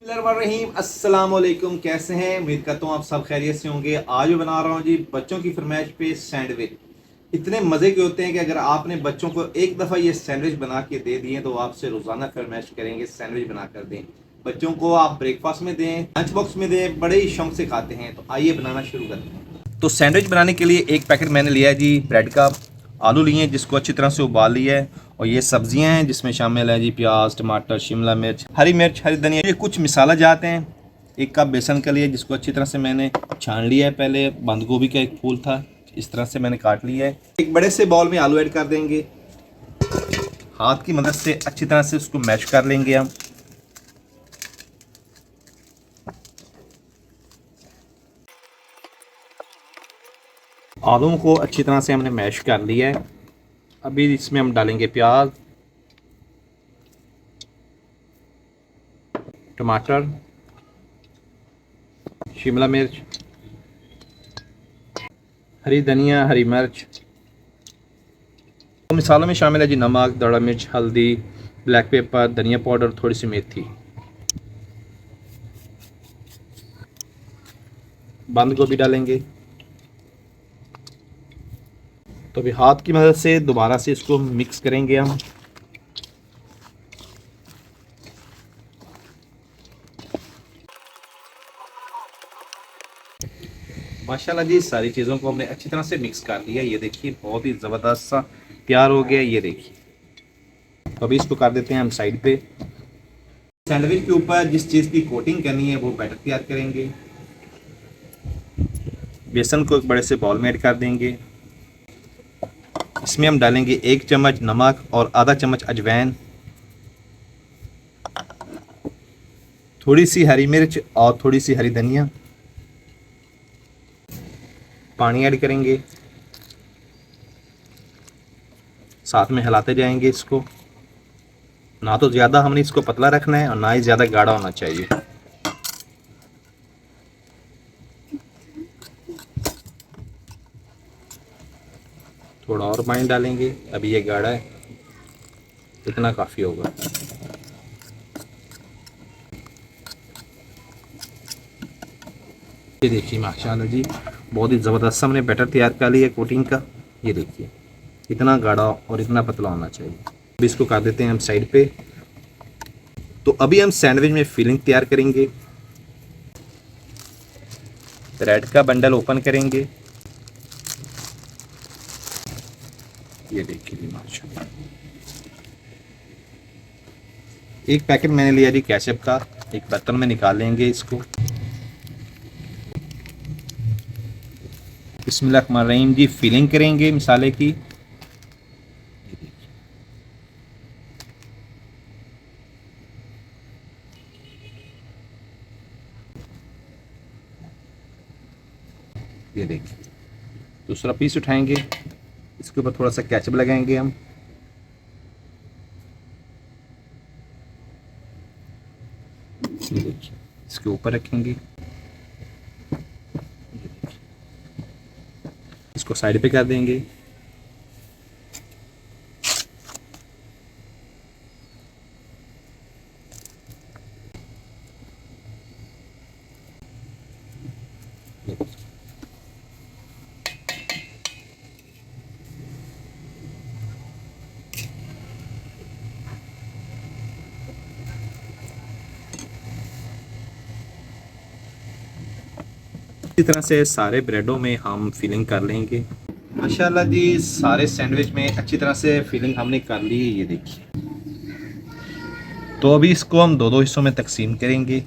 रहीम अस्सलाम वालेकुम। कैसे हैं? उम्मीद करता हूँ आप सब खैरियत से होंगे। आज मैं बना रहा हूँ जी बच्चों की फरमाइश पे सैंडविच। इतने मज़े के होते हैं कि अगर आपने बच्चों को एक दफ़ा ये सैंडविच बना के दे दिए तो आपसे रोज़ाना फरमाइश करेंगे सैंडविच बना कर दें। बच्चों को आप ब्रेकफास्ट में दें, लंच बॉक्स में दें, बड़े ही शौक से खाते हैं। तो आइए बनाना शुरू करते हैं। तो सैंडविच बनाने के लिए एक पैकेट मैंने लिया है जी ब्रेड का। आलू लिए हैं जिसको अच्छी तरह से उबाल लिया है। और ये सब्जियां हैं जिसमें शामिल है जी प्याज, टमाटर, शिमला मिर्च, हरी धनिया। ये कुछ मिसाला जाते हैं। एक कप बेसन का लिया जिसको अच्छी तरह से मैंने छान लिया है। पहले बंद गोभी का एक फूल था, इस तरह से मैंने काट लिया है। एक बड़े से बाउल में आलू ऐड कर देंगे। हाथ की मदद से अच्छी तरह से उसको मैश कर लेंगे हम। आलू को अच्छी तरह से हमने मैश कर लिया है। अभी इसमें हम डालेंगे प्याज, टमाटर, शिमला मिर्च, हरी धनिया, हरी मिर्च। तो मिसालों में शामिल है जी नमक, दड़ा मिर्च, हल्दी, ब्लैक पेपर, धनिया पाउडर, थोड़ी सी मेथी। बंद गोभी डालेंगे। तो अभी हाथ की मदद से दोबारा से इसको मिक्स करेंगे हम। माशाल्लाह जी सारी चीज़ों को हमने अच्छी तरह से मिक्स कर लिया। ये देखिए बहुत ही ज़बरदस्त सा तैयार हो गया। ये देखिए तो अभी इसको कर देते हैं हम साइड पे। सैंडविच के ऊपर जिस चीज़ की कोटिंग करनी है वो बैटर तैयार करेंगे। बेसन को एक बड़े से बाउल में ऐड कर देंगे। इसमें हम डालेंगे 1 चम्मच नमक और आधा चम्मच अजवाइन, थोड़ी सी हरी मिर्च और थोड़ी सी हरी धनिया। पानी ऐड करेंगे, साथ में हिलाते जाएंगे इसको। ना तो ज़्यादा हमने इसको पतला रखना है और ना ही ज़्यादा गाढ़ा होना चाहिए। थोड़ा और पानी डालेंगे, अभी ये गाढ़ा है, इतना काफ़ी होगा। ये देखिए माशाल्लाह जी बहुत ही ज़बरदस्त हमने बैटर तैयार कर लिया कोटिंग का। ये देखिए इतना गाढ़ा और इतना पतला होना चाहिए। अभी इसको कर देते हैं हम साइड पे। तो अभी हम सैंडविच में फिलिंग तैयार करेंगे। ब्रेड का बंडल ओपन करेंगे। ये देखिए जी माशाल्लाह एक पैकेट मैंने लिया जी केचप का। एक बर्तन में निकाल लेंगे इसको। बिस्मिल्लाहिर्रहमानिर्रहीम जी फिलिंग करेंगे मसाले की। ये देखिए दूसरा पीस उठाएंगे, इसके ऊपर थोड़ा सा केचप लगाएंगे हम। ये देखिए इसके ऊपर रखेंगे। इसको साइड पे कर देंगे। इसी तरह से सारे ब्रेडों में हम फिलिंग कर लेंगे। माशाल्लाह जी सारे सैंडविच में अच्छी तरह से फिलिंग हमने कर ली है। ये देखिए तो अभी इसको हम दो दो हिस्सों में तकसीम करेंगे।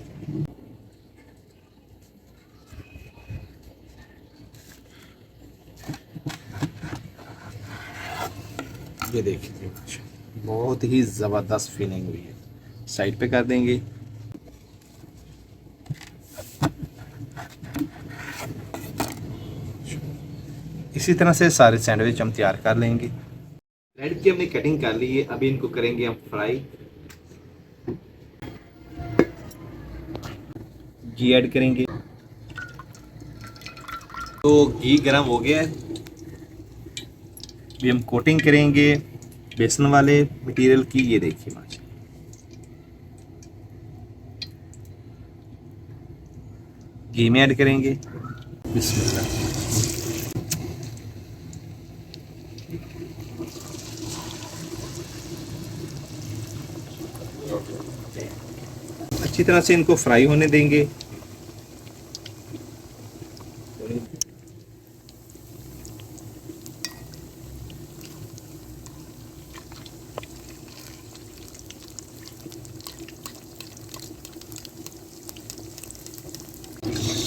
ये देखिए बहुत ही ज़बरदस्त फीलिंग हुई है। साइड पे कर देंगे। इसी तरह से सारे सैंडविच हम तैयार कर लेंगे। ब्रेड की हमने कटिंग कर ली है, अभी इनको करेंगे हम फ्राई। घी ऐड करेंगे। तो घी गर्म हो गया है। अभी हम कोटिंग करेंगे बेसन वाले मटेरियल की। ये देखिए माशाल्लाह घी में ऐड करेंगे। बिस्मिल्लाह। अच्छी तरह से इनको फ्राई होने देंगे।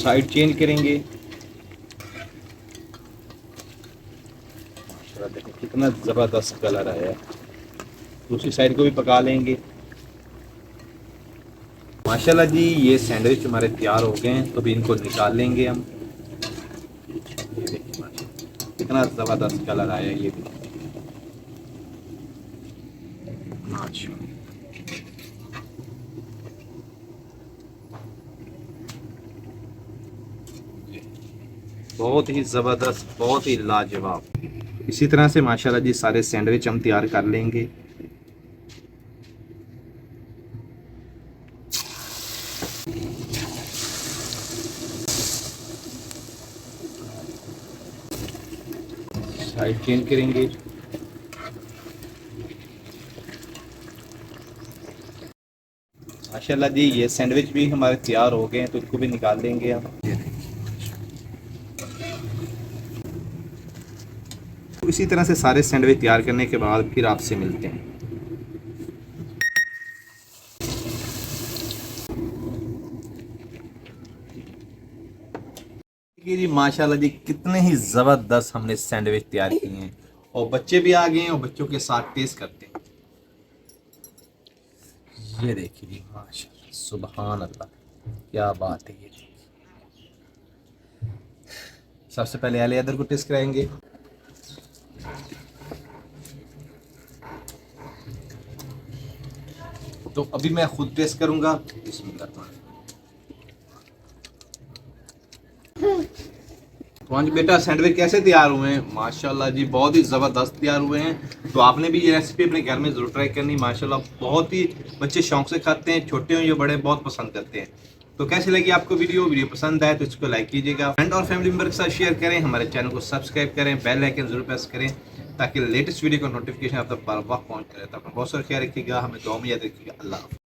साइड चेंज करेंगे। माशाल्लाह देखो कितना ज़बरदस्त कलर आया है। दूसरी साइड को भी पका लेंगे। माशाल्लाह जी ये सैंडविच हमारे तैयार हो गए हैं, तो भी इनको निकाल लेंगे हम। ये देखिए माशाल्लाह कितना ज़बरदस्त कलर आया है ये भी। माशाल्लाह बहुत ही ज़बरदस्त, बहुत ही लाजवाब। इसी तरह से माशाल्लाह जी सारे सैंडविच हम तैयार कर लेंगे। साइड चेंज करेंगे। माशाल्लाह जी ये सैंडविच भी हमारे तैयार हो गए हैं, तो इसको भी निकाल लेंगे हम। तो इसी तरह से सारे सैंडविच तैयार करने के बाद फिर आपसे मिलते हैं। जी माशाल्लाह जी कितने ही ज़बरदस्त हमने सैंडविच तैयार किए हैं, और बच्चे भी आ गए हैं और बच्चों के साथ टेस्ट करते हैं। ये देखिए जी माशाल्लाह सुभान अल्लाह, क्या बात है। ये सबसे पहले अली अदर को टेस्ट कराएंगे। तो अभी मैं खुद टेस्ट करूंगा। बिस्मिल्लाह। तो हाँ जी बेटा, सैंडविच कैसे तैयार हुए हैं? माशाल्लाह जी बहुत ही ज़बरदस्त तैयार हुए हैं। तो आपने भी ये रेसिपी अपने घर में ज़रूर ट्राई करनी। माशाल्लाह बहुत ही बच्चे शौक से खाते हैं, छोटे हों या बड़े बहुत पसंद करते हैं। तो कैसी लगी आपको वीडियो पसंद आए तो इसको लाइक कीजिएगा, फ्रेंड और फैमिली मेंबर के साथ शेयर करें, हमारे चैनल को सब्सक्राइब करें, बेल आइकन जरूर प्रेस करें ताकि लेटेस्ट वीडियो का नोटिफिकेशन आप तक बर वक्त पहुँच करे। तो अपना बहुत सारा ख्याल रखिएगा, हमें दुआ में याद रखिएगा। अल्लाह।